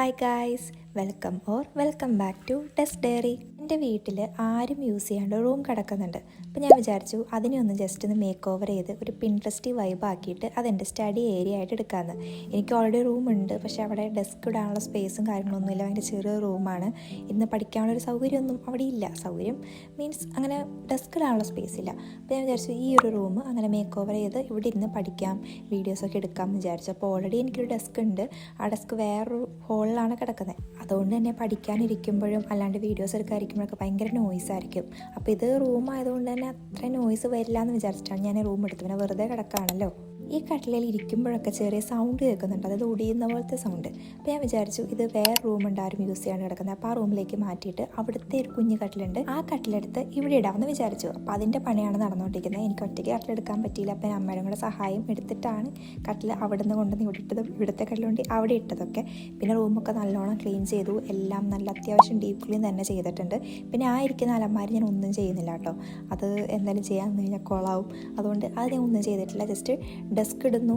Hi guys, welcome back to test diary. എൻ്റെ വീട്ടിൽ ആരും യൂസ് ചെയ്യാണ്ട് റൂം കിടക്കുന്നുണ്ട്. അപ്പോൾ ഞാൻ വിചാരിച്ചു അതിനെ ഒന്ന് ജസ്റ്റ് ഒന്ന് മേക്ക് ഓവർ ചെയ്ത് ഒരു പിൻട്രസ്റ്റി വൈബ് ആക്കിയിട്ട് അതെൻ്റെ സ്റ്റഡി ഏരിയ ആയിട്ട് എടുക്കാമെന്ന്. എനിക്ക് ഓൾറെഡി റൂമുണ്ട്, പക്ഷേ അവിടെ ഡെസ്ക് ഇടാനുള്ള സ്പേസും കാര്യങ്ങളൊന്നുമില്ല. ഭയങ്കര ചെറിയ റൂമാണ്. ഇന്ന് പഠിക്കാനുള്ളൊരു സൗകര്യമൊന്നും അവിടെ ഇല്ല. സൗകര്യം മീൻസ് അങ്ങനെ ഡെസ്ക് ഇടാനുള്ള സ്പേസ് ഇല്ല. അപ്പോൾ ഞാൻ വിചാരിച്ചു ഈ ഒരു റൂം അങ്ങനെ മേക്ക് ഓവർ ചെയ്ത് ഇവിടെ ഇരുന്ന് പഠിക്കാം, വീഡിയോസൊക്കെ എടുക്കാമെന്ന് വിചാരിച്ചു. അപ്പോൾ ഓൾറെഡി എനിക്കൊരു ഡെസ്ക് ഉണ്ട്. ആ ഡെസ്ക് വേറൊരു ഹോളിലാണ് കിടക്കുന്നത്. അതുകൊണ്ട് തന്നെ പഠിക്കാനിരിക്കുമ്പോഴും അല്ലാണ്ട് വീഡിയോസ് എടുക്കാതിരിക്കുമ്പോഴൊക്കെ ഭയങ്കര നോയ്സ് ആയിരിക്കും. അപ്പോൾ ഇത് റൂം ആയതുകൊണ്ട് തന്നെ അത്ര നോയ്സ് വരില്ല എന്ന് വിചാരിച്ചിട്ടാണ് ഞാൻ റൂം എടുത്തത്. പിന്നെ വെറുതെ കിടക്കുകയാണല്ലോ. ഈ കട്ടിലയിൽ ഇരിക്കുമ്പോഴൊക്കെ ചെറിയ സൗണ്ട് കേൾക്കുന്നുണ്ട്, അതായത് ഒടിയുന്ന പോലത്തെ സൗണ്ട്. അപ്പോൾ ഞാൻ വിചാരിച്ചു ഇത് വേറെ റൂമുണ്ട് ആരും യൂസ് ചെയ്യാണ്ട് കിടക്കുന്നത്. അപ്പോൾ ആ റൂമിലേക്ക് മാറ്റിയിട്ട് അവിടുത്തെ ഒരു കുഞ്ഞു കട്ടിലുണ്ട്, ആ കട്ടിലെടുത്ത് ഇവിടെ ഇടാമെന്ന് വിചാരിച്ചു. അപ്പോൾ അതിൻ്റെ പണിയാണ് നടന്നുകൊണ്ടിരിക്കുന്നത്. എനിക്ക് ഒറ്റയ്ക്ക് കട്ടിലെടുക്കാൻ പറ്റിയില്ല. അപ്പോൾ അമ്മയുടെ കൂടെ സഹായം എടുത്തിട്ടാണ് കട്ടിൽ അവിടെ നിന്ന് കൊണ്ടുവന്ന് ഇവിടെ ഇട്ടതും ഇവിടുത്തെ കട്ടിലുണ്ട് അവിടെ ഇട്ടതൊക്കെ. പിന്നെ റൂമൊക്കെ നല്ലോണം ക്ലീൻ ചെയ്തു. എല്ലാം നല്ല അത്യാവശ്യം ഡീപ്പ് ക്ലീൻ തന്നെ ചെയ്തിട്ടുണ്ട്. പിന്നെ ആ ഇരിക്കുന്ന അലമാരി ഞാൻ ഒന്നും ചെയ്യുന്നില്ല കേട്ടോ. അത് എന്തായാലും ചെയ്യാമെന്ന് കഴിഞ്ഞാൽ കൊളാവും. അതുകൊണ്ട് അത് ഞാൻ ഒന്നും ചെയ്തിട്ടില്ല. ജസ്റ്റ് ഡെസ്ക് ഇടുന്നു,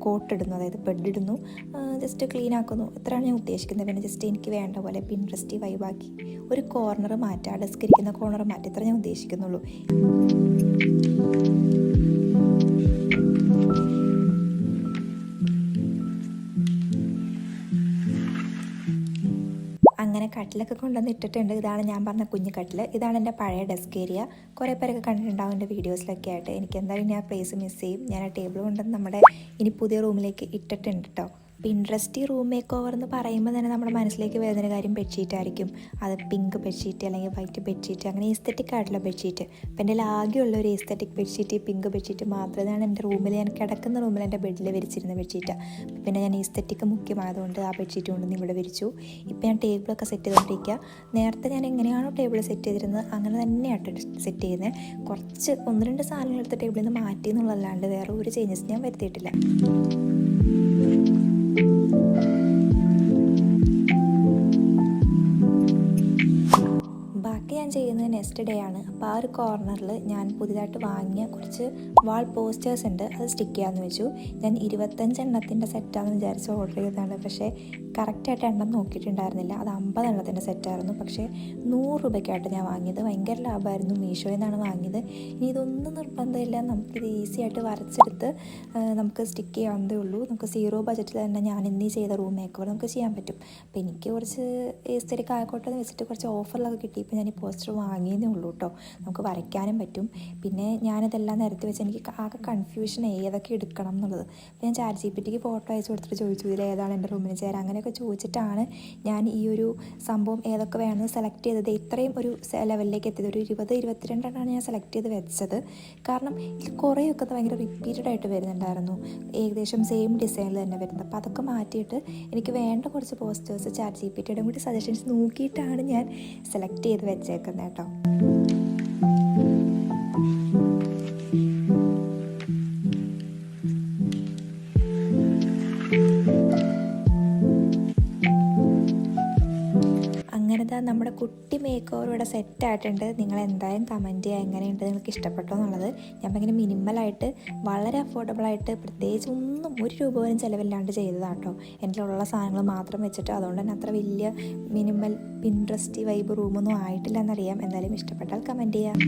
കോട്ട് ഇടുന്നു, അതായത് ബെഡ് ഇടുന്നു, ജസ്റ്റ് ക്ലീൻ ആക്കുന്നു. ഇത്രയാണ് ഞാൻ ഉദ്ദേശിക്കുന്നത്. പിന്നെ ജസ്റ്റ് എനിക്ക് വേണ്ട പോലെ പിൻട്രസ്റ്റി വൈബാക്കി ഒരു കോർണർ മാറ്റുക, ഡെസ്ക് ഇരിക്കുന്ന കോർണർ മാറ്റി, ഇത്ര ഞാൻ ഉദ്ദേശിക്കുന്നുള്ളൂ. അങ്ങനെ കട്ടിലൊക്കെ കൊണ്ടുവന്ന് ഇട്ടിട്ടുണ്ട്. ഇതാണ് ഞാൻ പറഞ്ഞ കുഞ്ഞു കട്ടിൽ. ഇതാണ് എൻ്റെ പഴയ ഡെസ്ക് ഏരിയ. കുറേ പേരൊക്കെ കണ്ടിട്ടുണ്ടാവും എൻ്റെ വീഡിയോസിലൊക്കെ ആയിട്ട്. എനിക്ക് എന്തായാലും ഞാൻ പ്ലേസ് മിസ് ചെയ്യും. ഞാൻ ആ ടേബിൾ കൊണ്ടുവന്ന് നമ്മുടെ ഇനി പുതിയ റൂമിലേക്ക് ഇട്ടിട്ടുണ്ട് കേട്ടോ. പിൻട്രസ്റ്റി റൂം മേക്ക് ഓവർ എന്ന് പറയുമ്പോൾ തന്നെ നമ്മുടെ മനസ്സിലേക്ക് വരുന്നൊരു കാര്യം ബെഡ്ഷീറ്റ് ആയിരിക്കും. അത് പിങ്ക് ബെഡ്ഷീറ്റ് അല്ലെങ്കിൽ വൈറ്റ് ബെഡ്ഷീറ്റ്, അങ്ങനെ ഈസ്തെറ്റിക് ആയിട്ടുള്ള ബെഡ്ഷീറ്റ്. അപ്പം എൻ്റെ ആകെയുള്ള ഒരു ഈസ്തെറ്റിക് ബെഡ്ഷീറ്റ് പിങ്ക് ബെഡ്ഷീറ്റ് മാത്രമാണ് എൻ്റെ റൂമിൽ, ഞാൻ കിടക്കുന്ന റൂമിൽ എൻ്റെ ബെഡിൽ വിരിച്ചിരുന്ന ബെഡ്ഷീറ്റ്. പിന്നെ ഞാൻ ഈസ്തെറ്റിക് മുഖ്യമായതുകൊണ്ട് ആ ബെഡ്ഷീറ്റ് കൊണ്ടുവന്ന് ഇവിടെ വിരിച്ചു. ഇപ്പം ഞാൻ ടേബിളൊക്കെ സെറ്റ് ചെയ്തുകൊണ്ടിരിക്കുക. നേരത്തെ ഞാൻ എങ്ങനെയാണോ ടേബിൾ സെറ്റ് ചെയ്തിരുന്നത് അങ്ങനെ തന്നെയായിട്ട് സെറ്റ് ചെയ്യുന്നത്. കുറച്ച് 1-2 സാധനങ്ങൾ എടുത്ത് ടേബിളിൽ നിന്ന് മാറ്റി എന്നുള്ളതല്ലാണ്ട് വേറെ ഒരു ചേഞ്ചസ് ഞാൻ വരുത്തിയിട്ടില്ല. ഞാൻ ചെയ്യുന്നത് നെക്സ്റ്റ് ഡേ ആണ്. അപ്പോൾ ആ ഒരു കോർണറിൽ ഞാൻ പുതിയതായിട്ട് വാങ്ങിയ കുറച്ച് വാൾ പോസ്റ്റേഴ്സ് ഉണ്ട്, അത് സ്റ്റിക്ക് ചെയ്യാമെന്ന് വെച്ചു. ഞാൻ 25 എണ്ണത്തിൻ്റെ സെറ്റാണെന്ന് വിചാരിച്ച് ഓർഡർ ചെയ്തതാണ്. പക്ഷേ കറക്റ്റായിട്ട് എണ്ണം നോക്കിയിട്ടുണ്ടായിരുന്നില്ല. അത് 50 എണ്ണത്തിൻ്റെ സെറ്റായിരുന്നു. പക്ഷേ 100 രൂപയ്ക്കായിട്ട് ഞാൻ വാങ്ങിയത്. ഭയങ്കര ലാഭമായിരുന്നു. മീഷോയിൽ നിന്നാണ് വാങ്ങിയത്. ഇനി ഇതൊന്നും നിർബന്ധമില്ല, നമുക്കിത് ഈസി ആയിട്ട് വരച്ചെടുത്ത് നമുക്ക് സ്റ്റിക്ക് ചെയ്യാവുന്നതേ ഉള്ളൂ. നമുക്ക് 0 ബജറ്റിൽ തന്നെ ഞാൻ ഇന്നീ ചെയ്ത റൂം മേക്ക് ഓവർ നമുക്ക് ചെയ്യാൻ പറ്റും. അപ്പോൾ എനിക്ക് കുറച്ച് ഏസ്തെറ്റിക് ആയിക്കോട്ടെ എന്ന് വെച്ചിട്ട് കുറച്ച് ഓഫറിലൊക്കെ കിട്ടി. ഇപ്പോൾ ഞാൻ ഈ പോസ്റ്റർ വാങ്ങിയതേ ഉള്ളൂ കേട്ടോ. നമുക്ക് വരയ്ക്കാനും പറ്റും. പിന്നെ ഞാനിതെല്ലാം നിരത്തി വെച്ച് എനിക്ക് ആകെ കൺഫ്യൂഷൻ ഏതൊക്കെ എടുക്കണം എന്നുള്ളത്. അപ്പോൾ ഞാൻ ചാറ്റ് ജിപിടിക്ക് ഫോട്ടോ അയച്ചു കൊടുത്തിട്ട് ചോദിച്ചു ഇതിൽ ഏതാണ് എൻ്റെ റൂമിന് ചേരാൻ. അങ്ങനെയൊക്കെ ചോദിച്ചിട്ടാണ് ഞാൻ ഈ ഒരു സംഭവം ഏതൊക്കെ വേണമെന്ന് സെലക്ട് ചെയ്തത്. ഇത്രയും ഒരു ലെവലിലേക്ക് എത്തിയത്. ഒരു 20-22 ഞാൻ സെലക്ട് ചെയ്ത് വെച്ചത്. കാരണം ഇതിൽ കുറേയൊക്കെ ഭയങ്കര റിപ്പീറ്റഡ് ആയിട്ട് വരുന്നുണ്ടായിരുന്നു, ഏകദേശം സെയിം ഡിസൈനിൽ തന്നെ വരുന്നത്. അപ്പോൾ അതൊക്കെ മാറ്റിയിട്ട് എനിക്ക് വേണ്ട കുറച്ച് പോസ്റ്റേഴ്സ് ചാറ്റ് ജിപിടിയുടെ കൂടി സജഷൻസ് നോക്കിയിട്ടാണ് ഞാൻ സെലക്ട് ചെയ്ത് വെച്ചേക്കുന്നത് കേട്ടോ. അങ്ങനത്തെ നമ്മുടെ കുട്ടി മേക്ക് ഓവർ ഇവിടെ സെറ്റായിട്ടുണ്ട്. നിങ്ങൾ എന്തായാലും കമൻറ്റ് ചെയ്യുക എങ്ങനെയുണ്ട്, നിങ്ങൾക്ക് ഇഷ്ടപ്പെട്ടോ എന്നുള്ളത്. ഞാൻ ഭയങ്കര മിനിമലായിട്ട് വളരെ അഫോർഡബിളായിട്ട് പ്രത്യേകിച്ച് ഒന്നും 1 രൂപ പോലും ചിലവില്ലാണ്ട് ചെയ്തതാണ് കേട്ടോ. എൻ്റെ ഉള്ള സാധനങ്ങൾ മാത്രം വെച്ചിട്ട്. അതുകൊണ്ട് തന്നെ അത്ര വലിയ മിനിമൽ പിൻട്രസ്റ്റി വൈബ് റൂമൊന്നും ആയിട്ടില്ല എന്നറിയാം. എന്തായാലും ഇഷ്ടപ്പെട്ടാൽ കമൻറ്റ് ചെയ്യാം.